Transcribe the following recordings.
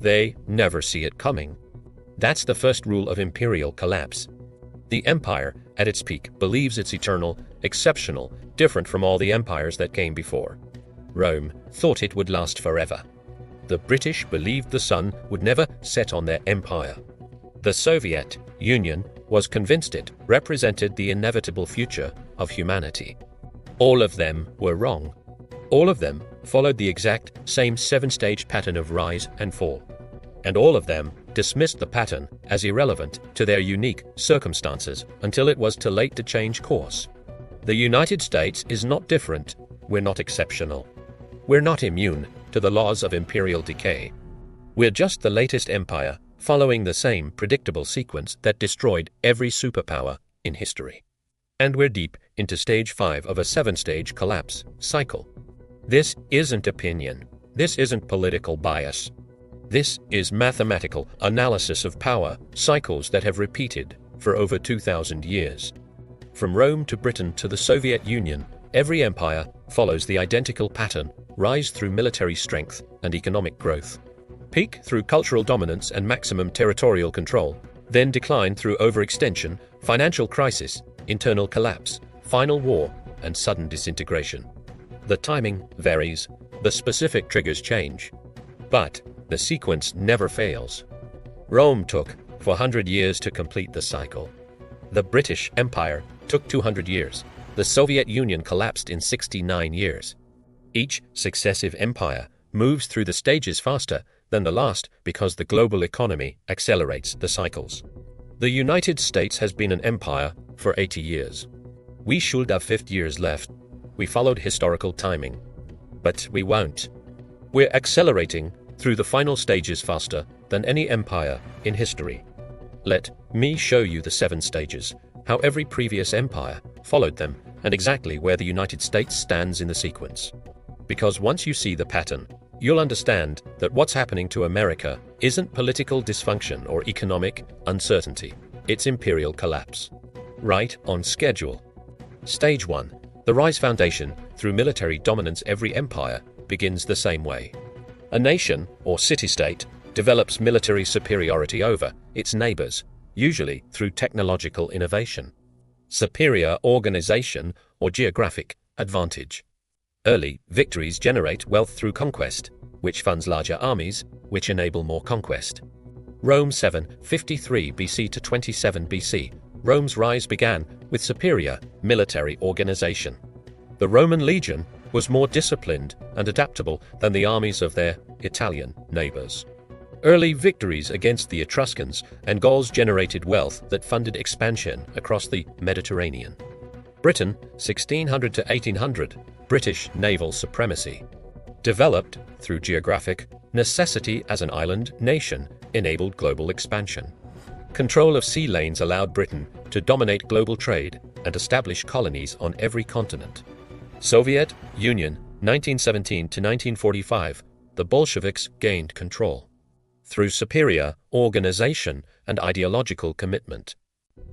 They never see it coming. That's the first rule of imperial collapse. The empire, at its peak, believes it's eternal, exceptional, different from all the empires that came before. Rome thought it would last forever. The British believed the sun would never set on their empire. The Soviet Union was convinced it represented the inevitable future of humanity. All of them were wrong. All of them followed the exact same seven-stage pattern of rise and fall. And all of them dismissed the pattern as irrelevant to their unique circumstances until it was too late to change course. The United States is not different. We're not exceptional. We're not immune to the laws of imperial decay. We're just the latest empire following the same predictable sequence that destroyed every superpower in history. And we're deep into stage 5 of a 7-stage collapse cycle. This isn't opinion. This isn't political bias. This is mathematical analysis of power cycles that have repeated for over 2,000 years. From Rome to Britain to the Soviet Union, every empire follows the identical pattern: rise through military strength and economic growth, peak through cultural dominance and maximum territorial control, then decline through overextension, financial crisis, internal collapse, final war, and sudden disintegration. The timing varies, the specific triggers change, but the sequence never fails. Rome took 400 years to complete the cycle. The British Empire took 200 years. The Soviet Union collapsed in 69 years. Each successive empire moves through the stages faster than the last because the global economy accelerates the cycles. The United States has been an empire for 80 years. We should have 50 years left. We followed historical timing. But we won't. We're accelerating through the final stages faster than any empire in history. Let me show you the 7 stages, how every previous empire followed them, and exactly where the United States stands in the sequence. Because once you see the pattern, you'll understand that what's happening to America isn't political dysfunction or economic uncertainty. It's imperial collapse. Right on schedule. Stage 1. The rise foundation through military dominance. Every empire begins the same way. A nation or city-state develops military superiority over its neighbors, usually through technological innovation, superior organization, or geographic advantage. Early victories generate wealth through conquest, which funds larger armies, which enable more conquest. Rome 753 BC to 27 BC. Rome's rise began with superior military organization. The Roman legion was more disciplined and adaptable than the armies of their Italian neighbors. Early victories against the Etruscans and Gauls generated wealth that funded expansion across the Mediterranean. Britain, 1600 to 1800, British naval supremacy. Developed through geographic necessity as an island nation, enabled global expansion. Control of sea lanes allowed Britain to dominate global trade and establish colonies on every continent. Soviet Union, 1917 to 1945, the Bolsheviks gained control through superior organization and ideological commitment.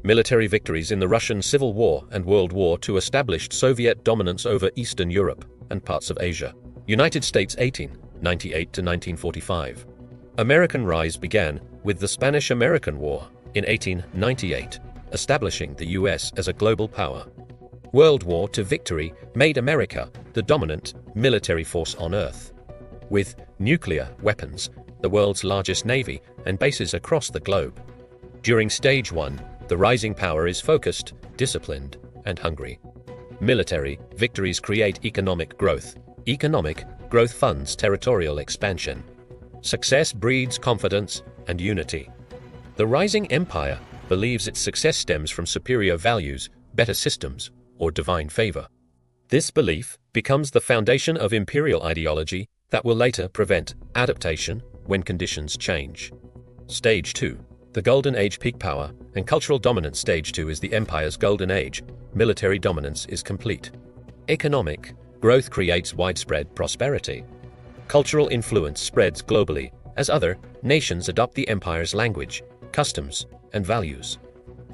Military victories in the Russian Civil War and World War II established Soviet dominance over Eastern Europe and parts of Asia. United States 1898 to 1945. American rise began with the Spanish-American War in 1898, establishing the US as a global power. World War II victory made America the dominant military force on Earth, with nuclear weapons, the world's largest navy, and bases across the globe. During Stage 1, the rising power is focused, disciplined, and hungry. Military victories create economic growth. Economic growth funds territorial expansion. Success breeds confidence and unity. The rising empire believes its success stems from superior values, better systems, or divine favor. This belief becomes the foundation of imperial ideology that will later prevent adaptation when conditions change. Stage 2. The Golden Age. Peak power and cultural dominance. Stage 2 is the empire's golden age. Military dominance is complete. Economic growth creates widespread prosperity. Cultural influence spreads globally as other nations adopt the empire's language, customs, and values.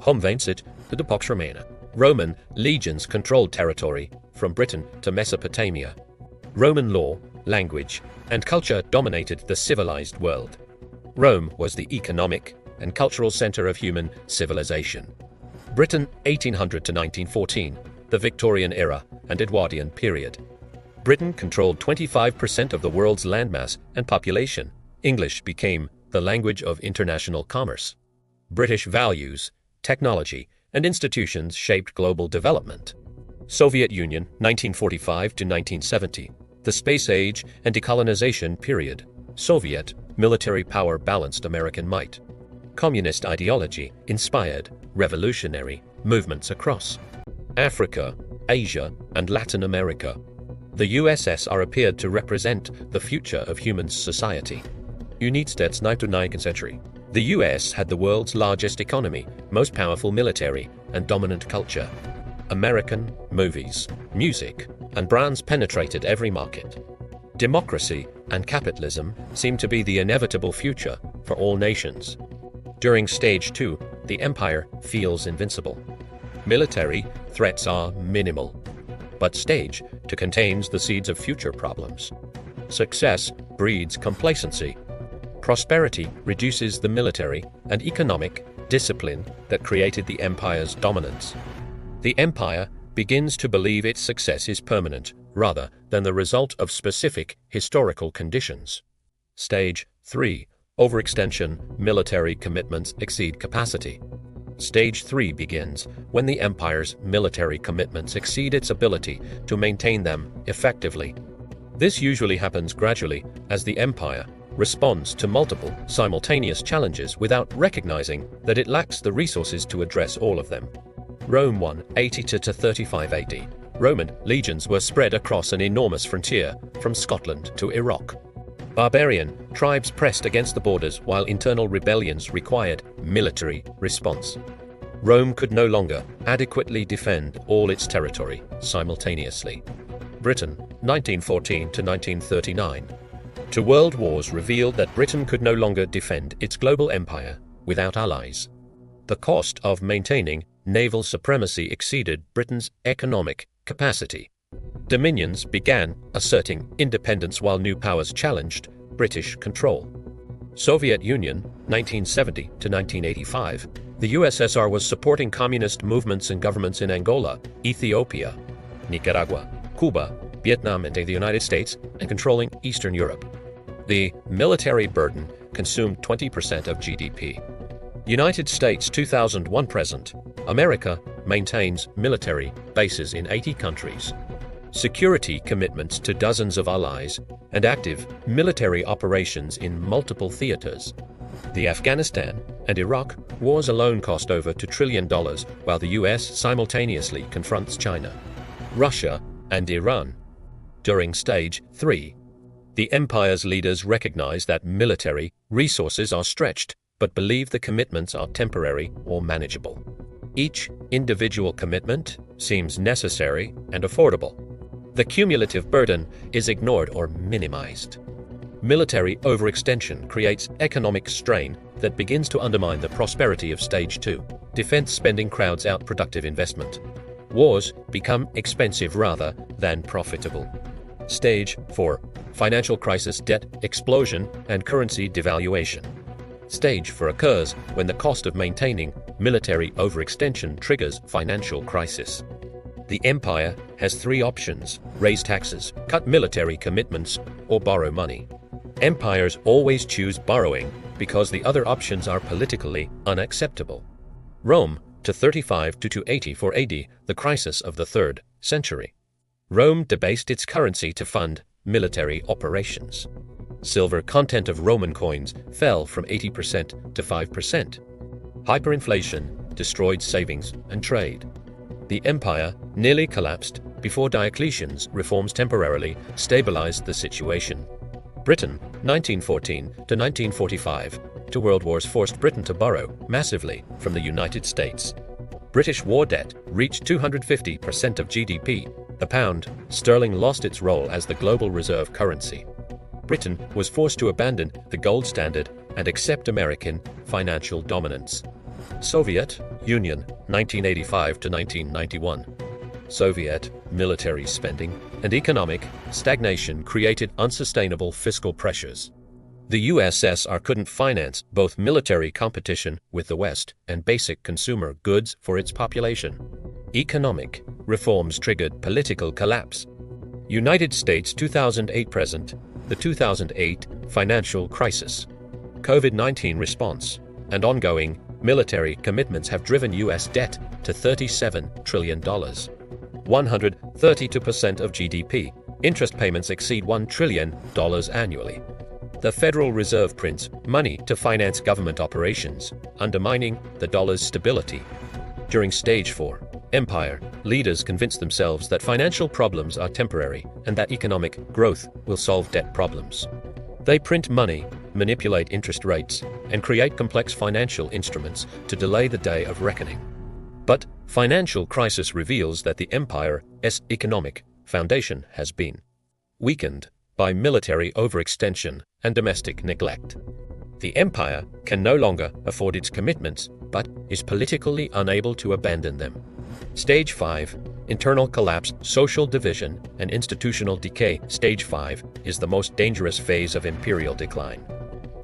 Homvencit to the Pax Romana. Roman legions controlled territory from Britain to Mesopotamia. Roman law, language, and culture dominated the civilized world. Rome was the economic and cultural center of human civilization. Britain 1800 to 1914, the Victorian era and Edwardian period. Britain controlled 25% of the world's landmass and population. English became the language of international commerce. British values, technology, and institutions shaped global development. Soviet Union 1945 to 1970, the space age and decolonization period. Soviet military power balanced American might. Communist ideology inspired revolutionary movements across Africa, Asia, and Latin America. The USSR appeared to represent the future of human society. United 19th century. The US had the world's largest economy, most powerful military, and dominant culture. American movies, music, and brands penetrated every market. Democracy and capitalism seemed to be the inevitable future for all nations. During Stage 2, the empire feels invincible. Military threats are minimal, but Stage 2 contains the seeds of future problems. Success breeds complacency. Prosperity reduces the military and economic discipline that created the empire's dominance. The empire begins to believe its success is permanent rather than the result of specific historical conditions. Stage 3. Overextension. Military commitments exceed capacity. Stage 3 begins when the empire's military commitments exceed its ability to maintain them effectively. This usually happens gradually as the empire responds to multiple simultaneous challenges without recognizing that it lacks the resources to address all of them. Rome 180 to 35 AD. Roman legions were spread across an enormous frontier from Scotland to Iraq. Barbarian tribes pressed against the borders while internal rebellions required military response. Rome could no longer adequately defend all its territory simultaneously. Britain 1914 to 1939. Two world wars revealed that Britain could no longer defend its global empire without allies. The cost of maintaining naval supremacy exceeded Britain's economic capacity. Dominions began asserting independence while new powers challenged British control. Soviet Union 1970 to 1985. The USSR was supporting communist movements and governments in Angola, Ethiopia, Nicaragua, Cuba, Vietnam, and the United States, and controlling Eastern Europe. The military burden consumed 20% of GDP. United States 2001 present. America maintains military bases in 80 countries. Security commitments to dozens of allies and active military operations in multiple theaters. The Afghanistan and Iraq wars alone cost over $2 trillion, while the US simultaneously confronts China, Russia, and Iran. During Stage 3, the empire's leaders recognize that military resources are stretched, but believe the commitments are temporary or manageable. Each individual commitment seems necessary and affordable. The cumulative burden is ignored or minimized. Military overextension creates economic strain that begins to undermine the prosperity of Stage 2. Defense spending crowds out productive investment. Wars become expensive rather than profitable. Stage 4. Financial crisis, debt explosion, and currency devaluation. Stage 4 occurs when the cost of maintaining military overextension triggers financial crisis. The empire has three options: raise taxes, cut military commitments, or borrow money. Empires always choose borrowing because the other options are politically unacceptable. Rome to 35 to 284 AD, the crisis of the 3rd century. Rome debased its currency to fund military operations. Silver content of Roman coins fell from 80% to 5%. Hyperinflation destroyed savings and trade. The empire nearly collapsed before Diocletian's reforms temporarily stabilized the situation. Britain, 1914 to 1945. Two world wars forced Britain to borrow massively from the United States. British war debt reached 250% of GDP. The pound sterling lost its role as the global reserve currency. Britain was forced to abandon the gold standard and accept American financial dominance. Soviet Union, 1985 to 1991. Soviet military spending and economic stagnation created unsustainable fiscal pressures. The USSR couldn't finance both military competition with the West and basic consumer goods for its population. Economic reforms triggered political collapse. United States 2008 present, the 2008 financial crisis, COVID-19 response, and ongoing military commitments have driven U.S. debt to $37 trillion. 132% of GDP. Interest payments exceed $1 trillion annually. The Federal Reserve prints money to finance government operations, undermining the dollar's stability. During Stage 4, Empire, leaders convince themselves that financial problems are temporary and that economic growth will solve debt problems. They print money, manipulate interest rates, and create complex financial instruments to delay the day of reckoning. But financial crisis reveals that the empire's economic foundation has been weakened by military overextension and domestic neglect. The empire can no longer afford its commitments, but is politically unable to abandon them. Stage 5. Internal collapse, social division, and institutional decay. Stage 5 is the most dangerous phase of imperial decline.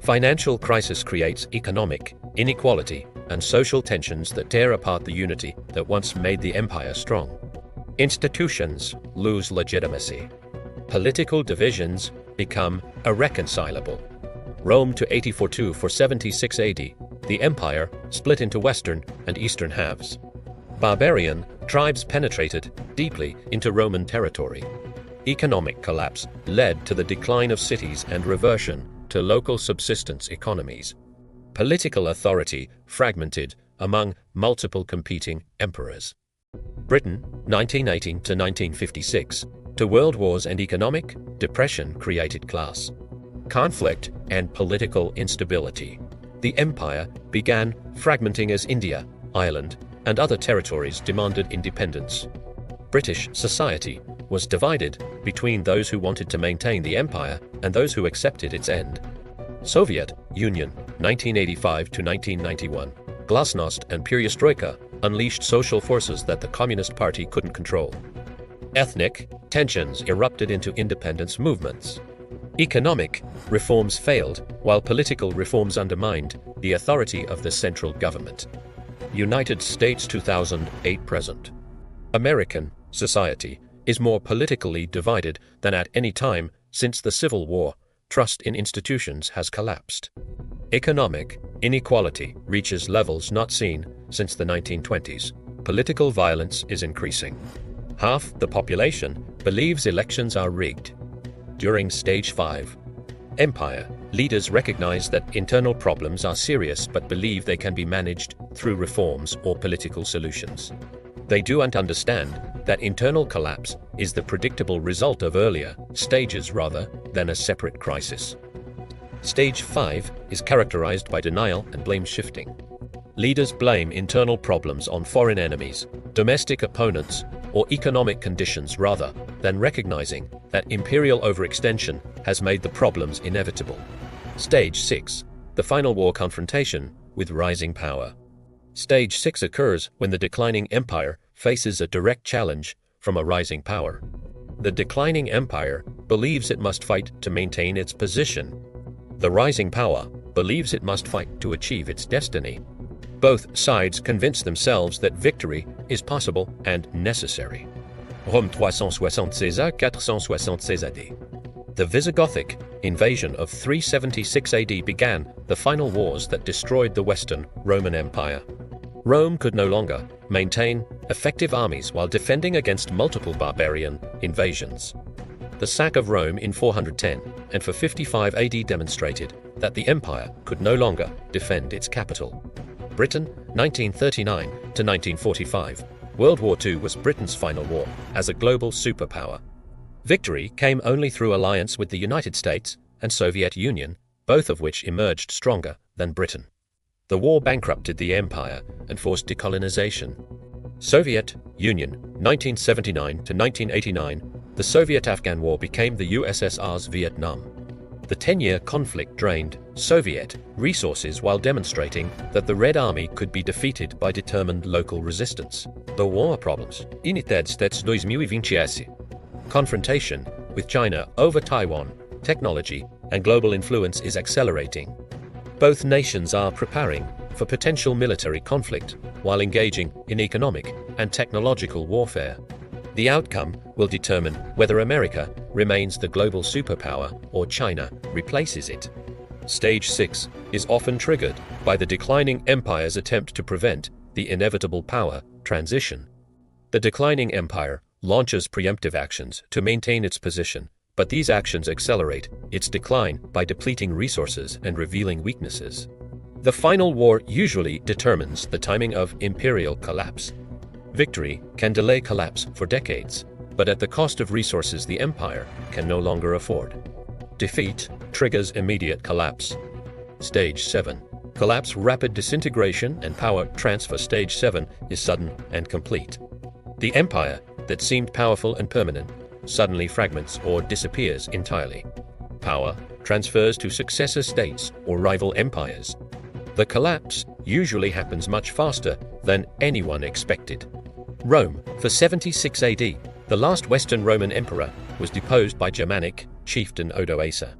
Financial crisis creates economic inequality and social tensions that tear apart the unity that once made the empire strong. Institutions lose legitimacy. Political divisions become irreconcilable. Rome to 84 for 76 AD, the empire split into western and eastern halves. Barbarian tribes penetrated deeply into Roman territory. Economic collapse led to the decline of cities and reversion to local subsistence economies. Political authority fragmented among multiple competing emperors. Britain, 1918 to 1956. To world wars and economic depression created class conflict and political instability. The empire began fragmenting as India, Ireland, and other territories demanded independence. British society was divided between those who wanted to maintain the empire and those who accepted its end. Soviet Union, 1985 to 1991. Glasnost and perestroika unleashed social forces that the Communist Party couldn't control. Ethnic tensions erupted into independence movements. Economic reforms failed, while political reforms undermined the authority of the central government. United States 2008 present. American society is more politically divided than at any time since the Civil War. Trust in institutions has collapsed. Economic inequality reaches levels not seen since the 1920s. Political violence is increasing. Half the population believes elections are rigged. During Stage 5, empire leaders recognize that internal problems are serious but believe they can be managed through reforms or political solutions. They don't understand that internal collapse is the predictable result of earlier stages rather than a separate crisis. Stage 5 is characterized by denial and blame shifting. Leaders blame internal problems on foreign enemies, domestic opponents, or economic conditions rather than recognizing that imperial overextension has made the problems inevitable. Stage 6. The final war confrontation with rising power. Stage 6 occurs when the declining empire faces a direct challenge from a rising power. The declining empire believes it must fight to maintain its position. The rising power believes it must fight to achieve its destiny. Both sides convince themselves that victory is possible and necessary. Rome 376 à 476 AD. The Visigothic invasion of 376 AD began the final wars that destroyed the Western Roman Empire. Rome could no longer maintain effective armies while defending against multiple barbarian invasions. The sack of Rome in 410 and for 55 AD demonstrated that the empire could no longer defend its capital. Britain, 1939 to 1945. World War II was Britain's final war as a global superpower. Victory came only through alliance with the United States and Soviet Union, both of which emerged stronger than Britain. The war bankrupted the empire and forced decolonization. Soviet Union, 1979 to 1989. The Soviet-Afghan War became the USSR's Vietnam. The 10-year conflict drained Soviet resources while demonstrating that the Red Army could be defeated by determined local resistance. The war problems. United States 2027. Confrontation with China over Taiwan, technology, and global influence is accelerating. Both nations are preparing for potential military conflict while engaging in economic and technological warfare. The outcome will determine whether America remains the global superpower or China replaces it. Stage 6 is often triggered by the declining empire's attempt to prevent the inevitable power transition. The declining empire launches preemptive actions to maintain its position, but these actions accelerate its decline by depleting resources and revealing weaknesses. The final war usually determines the timing of imperial collapse. Victory can delay collapse for decades, but at the cost of resources the empire can no longer afford. Defeat triggers immediate collapse. Stage 7. Collapse, rapid disintegration and power transfer. Stage 7 is sudden and complete. The empire that seemed powerful and permanent suddenly fragments or disappears entirely. Power transfers to successor states or rival empires. The collapse usually happens much faster than anyone expected. Rome, for 76 AD, the last Western Roman emperor was deposed by Germanic chieftain Odoacer.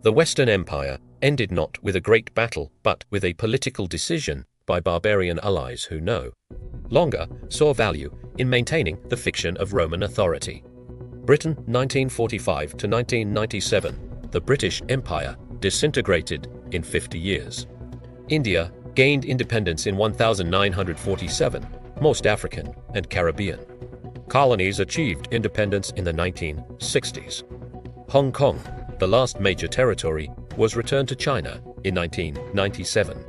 The Western Empire ended not with a great battle, but with a political decision by barbarian allies who longer saw value in maintaining the fiction of Roman authority. Britain, 1945 to 1997, the British Empire disintegrated in 50 years. India gained independence in 1947, most African and Caribbean colonies achieved independence in the 1960s. Hong Kong, the last major territory, was returned to China in 1997.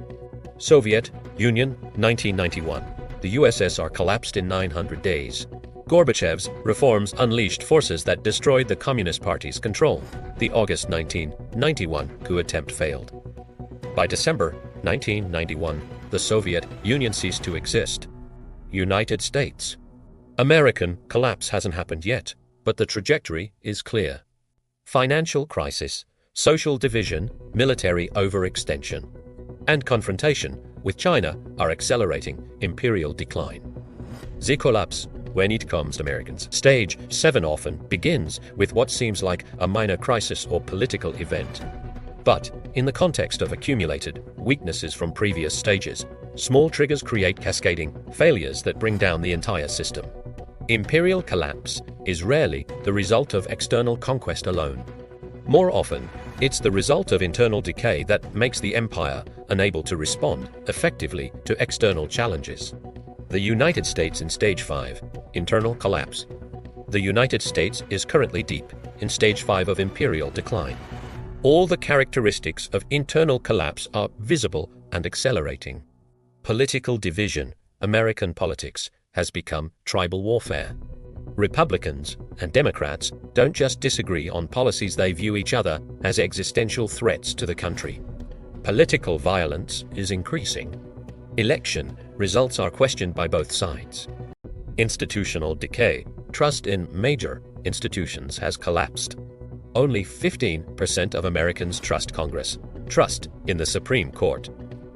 Soviet Union, 1991. The USSR collapsed in 900 days. Gorbachev's reforms unleashed forces that destroyed the Communist Party's control. The August 1991 coup attempt failed. By December 1991, the Soviet Union ceased to exist. United States. American collapse hasn't happened yet, but the trajectory is clear. Financial crisis, social division, military overextension, and confrontation with China are accelerating imperial decline. The collapse, when it comes to Americans. Stage 7 often begins with what seems like a minor crisis or political event. But, in the context of accumulated weaknesses from previous stages, small triggers create cascading failures that bring down the entire system. Imperial collapse is rarely the result of external conquest alone. More often, it's the result of internal decay that makes the empire unable to respond effectively to external challenges. The United States in Stage 5, internal collapse. The United States is currently deep in Stage 5 of imperial decline. All the characteristics of internal collapse are visible and accelerating. Political division, American politics, has become tribal warfare. Republicans and Democrats don't just disagree on policies, they view each other as existential threats to the country. Political violence is increasing. Election results are questioned by both sides. Institutional decay, trust in major institutions has collapsed. Only 15% of Americans trust Congress, trust in the Supreme Court.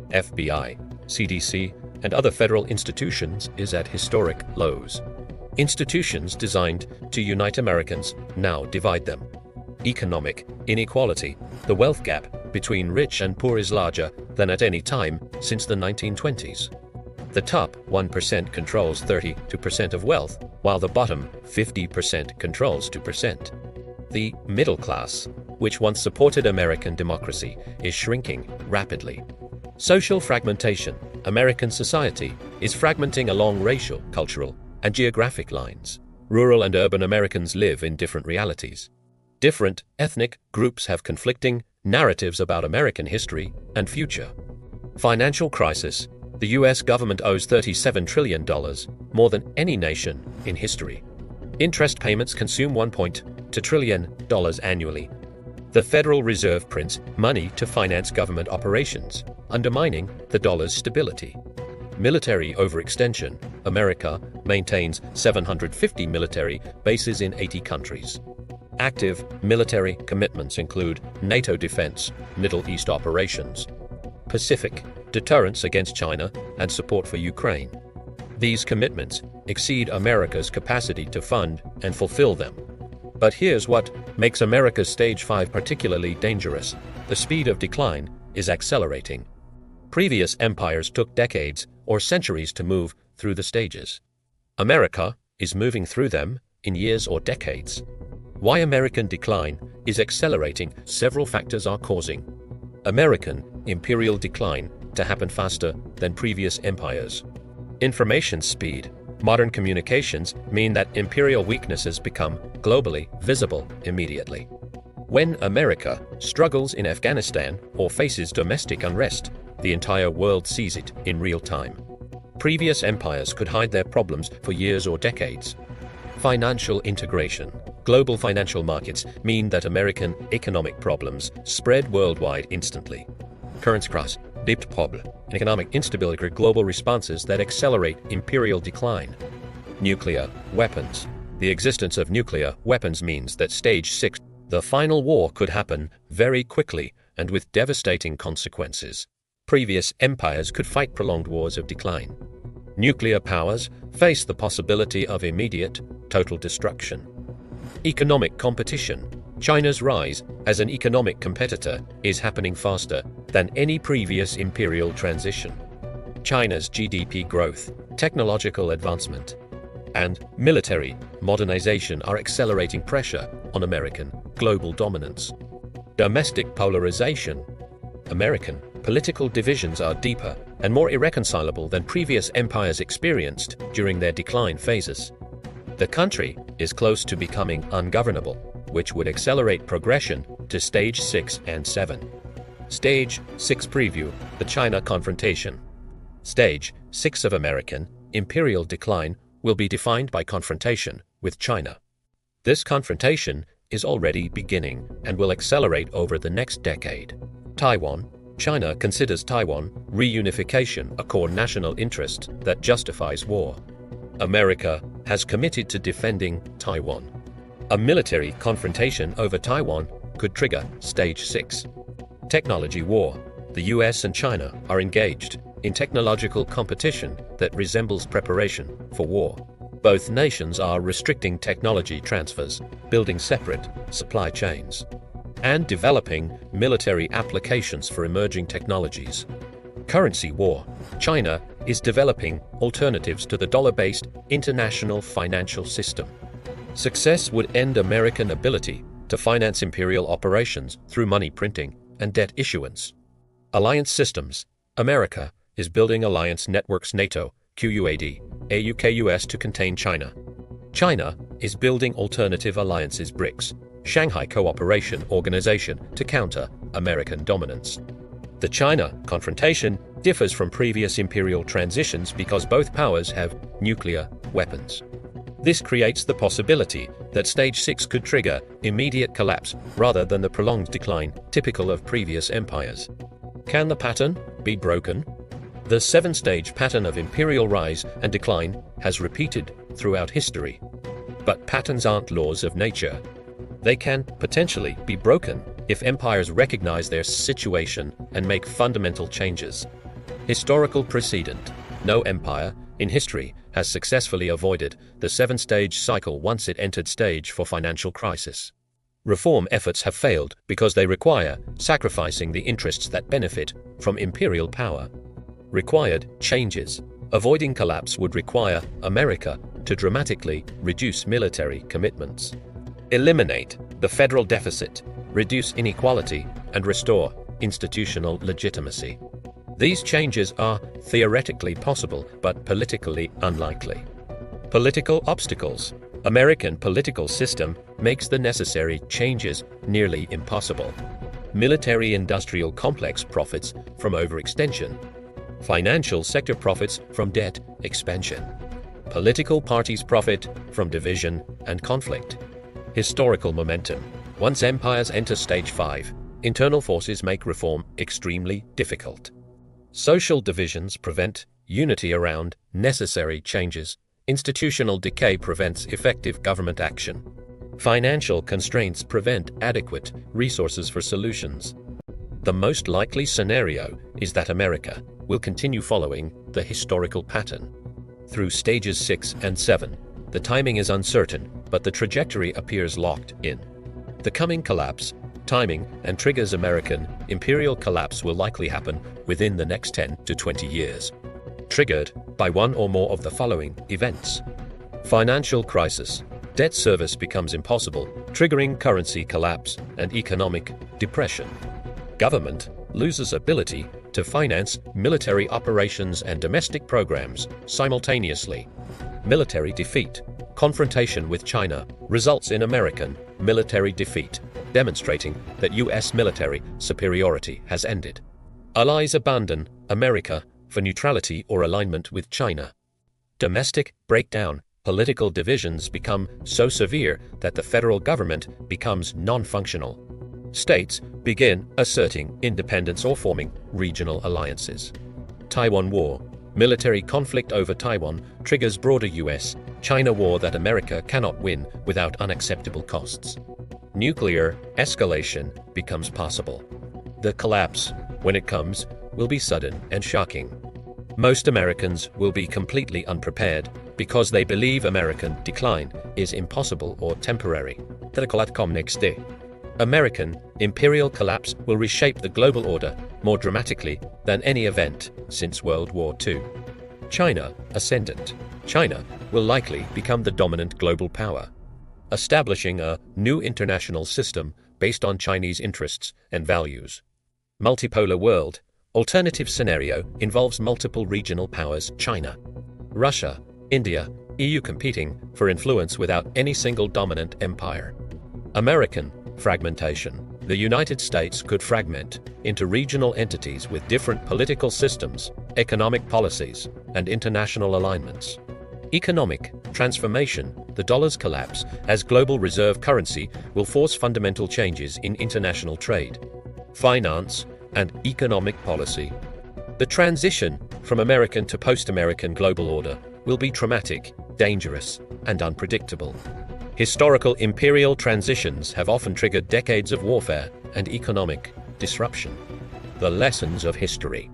FBI, CDC, and other federal institutions is at historic lows. Institutions designed to unite Americans now divide them. Economic inequality, the wealth gap between rich and poor is larger than at any time since the 1920s. The top 1% controls 32% of wealth, while the bottom 50% controls 2%. The middle class, which once supported American democracy, is shrinking rapidly. Social fragmentation, American society is fragmenting along racial, cultural, and geographic lines. Rural and urban Americans live in different realities. Different ethnic groups have conflicting narratives about American history and future. Financial crisis. The U.S. government owes $37 trillion, more than any nation in history. Interest payments consume $1.2 trillion annually. The Federal Reserve prints money to finance government operations, undermining the dollar's stability. Military overextension. America maintains 750 military bases in 80 countries. Active military commitments include NATO defense, Middle East operations, Pacific deterrence against China, and support for Ukraine. These commitments exceed America's capacity to fund and fulfill them. But here's what makes America's Stage 5 particularly dangerous. The speed of decline is accelerating. Previous empires took decades or centuries to move through the stages. America is moving through them in years or decades. Why American decline is accelerating? Several factors are causing American imperial decline to happen faster than previous empires. Information speed. Modern communications mean that imperial weaknesses become globally visible immediately. When America struggles in Afghanistan or faces domestic unrest, the entire world sees it in real time. Previous empires could hide their problems for years or decades. Financial integration. Global financial markets mean that American economic problems spread worldwide instantly. Currency crisis, debt problem, and economic instability are global responses that accelerate imperial decline. Nuclear weapons. The existence of nuclear weapons means that Stage 6, the final war, could happen very quickly and with devastating consequences. Previous empires could fight prolonged wars of decline. Nuclear powers face the possibility of immediate, total destruction. Economic competition. China's rise as an economic competitor is happening faster than any previous imperial transition. China's GDP growth, technological advancement, and military modernization are accelerating pressure on American global dominance. Domestic polarization. American political divisions are deeper and more irreconcilable than previous empires experienced during their decline phases. The country is close to becoming ungovernable, which would accelerate progression to Stage 6 and 7. Stage 6 preview, the China confrontation. Stage 6 of American imperial decline will be defined by confrontation with China. This confrontation is already beginning and will accelerate over the next decade. Taiwan. China considers Taiwan reunification a core national interest that justifies war. America has committed to defending Taiwan. A military confrontation over Taiwan could trigger Stage 6. Technology war. The US and China are engaged in technological competition that resembles preparation for war. Both nations are restricting technology transfers, building separate supply chains, and developing military applications for emerging technologies. Currency war. China is developing alternatives to the dollar-based international financial system. Success would end American ability to finance imperial operations through money printing and debt issuance. Alliance systems. America is building alliance networks NATO, QUAD, AUKUS to contain China. China is building alternative alliances BRICS, Shanghai Cooperation Organization to counter American dominance. The China confrontation differs from previous imperial transitions because both powers have nuclear weapons. This creates the possibility that Stage 6 could trigger immediate collapse rather than the prolonged decline typical of previous empires. Can the pattern be broken? The 7-stage pattern of imperial rise and decline has repeated throughout history. But patterns aren't laws of nature. They can potentially be broken if empires recognize their situation and make fundamental changes. Historical precedent. No empire in history has successfully avoided the 7-stage cycle once it entered stage for financial crisis. Reform efforts have failed because they require sacrificing the interests that benefit from imperial power. Required changes. Avoiding collapse would require America to dramatically reduce military commitments, eliminate the federal deficit, reduce inequality, and restore institutional legitimacy. These changes are theoretically possible but politically unlikely. Political obstacles. American political system makes the necessary changes nearly impossible. Military-industrial complex profits from overextension. Financial sector profits from debt expansion. Political parties profit from division and conflict. Historical momentum. Once empires enter Stage 5, internal forces make reform extremely difficult. Social divisions prevent unity around necessary changes. Institutional decay prevents effective government action. Financial constraints prevent adequate resources for solutions. The most likely scenario is that America will continue following the historical pattern. Through Stages 6 and 7, The timing is uncertain, but the trajectory appears locked in. The coming collapse, timing, and triggers American imperial collapse will likely happen within the next 10 to 20 years. Triggered by one or more of the following events. Financial crisis. Debt service becomes impossible, triggering currency collapse and economic depression. Government loses ability to finance military operations and domestic programs simultaneously. Military defeat. Confrontation with China results in American military defeat, demonstrating that U.S. military superiority has ended. Allies abandon America for neutrality or alignment with China. Domestic breakdown. Political divisions become so severe that the federal government becomes non-functional. States begin asserting independence or forming regional alliances. Taiwan War. Military conflict over Taiwan triggers broader US-China war that America cannot win without unacceptable costs. Nuclear escalation becomes possible. The collapse, when it comes, will be sudden and shocking. Most Americans will be completely unprepared because they believe American decline is impossible or temporary. Next day. American imperial collapse will reshape the global order more dramatically than any event since World War II. China ascendant. China will likely become the dominant global power, establishing a new international system based on Chinese interests and values. Multipolar world. Alternative scenario involves multiple regional powers: China, Russia, India, EU competing for influence without any single dominant empire. American fragmentation. The United States could fragment into regional entities with different political systems, economic policies, and international alignments. Economic transformation. The dollar's collapse as global reserve currency will force fundamental changes in international trade, finance, and economic policy. The transition from American to post-American global order will be traumatic, dangerous, and unpredictable. Historical imperial transitions have often triggered decades of warfare and economic disruption. The lessons of history.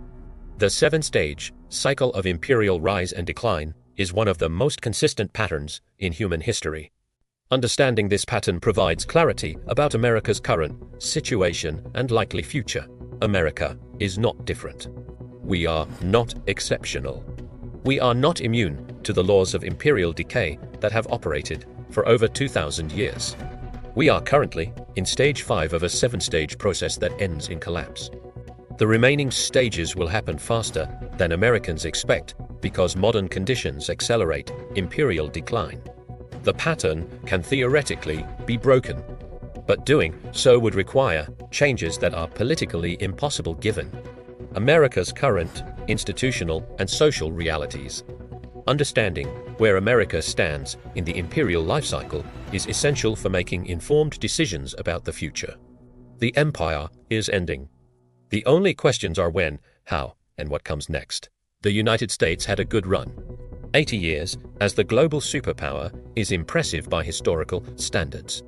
The 7-stage cycle of imperial rise and decline is one of the most consistent patterns in human history. Understanding this pattern provides clarity about America's current situation and likely future. America is not different. We are not exceptional. We are not immune to the laws of imperial decay that have operated for over 2,000 years. We are currently in stage 5 of a 7-stage process that ends in collapse. The remaining stages will happen faster than Americans expect because modern conditions accelerate imperial decline. The pattern can theoretically be broken, but doing so would require changes that are politically impossible given America's current institutional and social realities. Understanding where America stands in the imperial lifecycle is essential for making informed decisions about the future. The empire is ending. The only questions are when, how, and what comes next. The United States had a good run. 80 years as the global superpower is impressive by historical standards.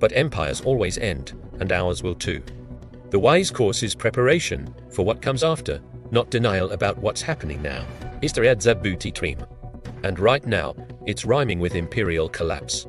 But empires always end, and ours will too. The wise course is preparation for what comes after, not denial about what's happening now. And right now, it's rhyming with imperial collapse.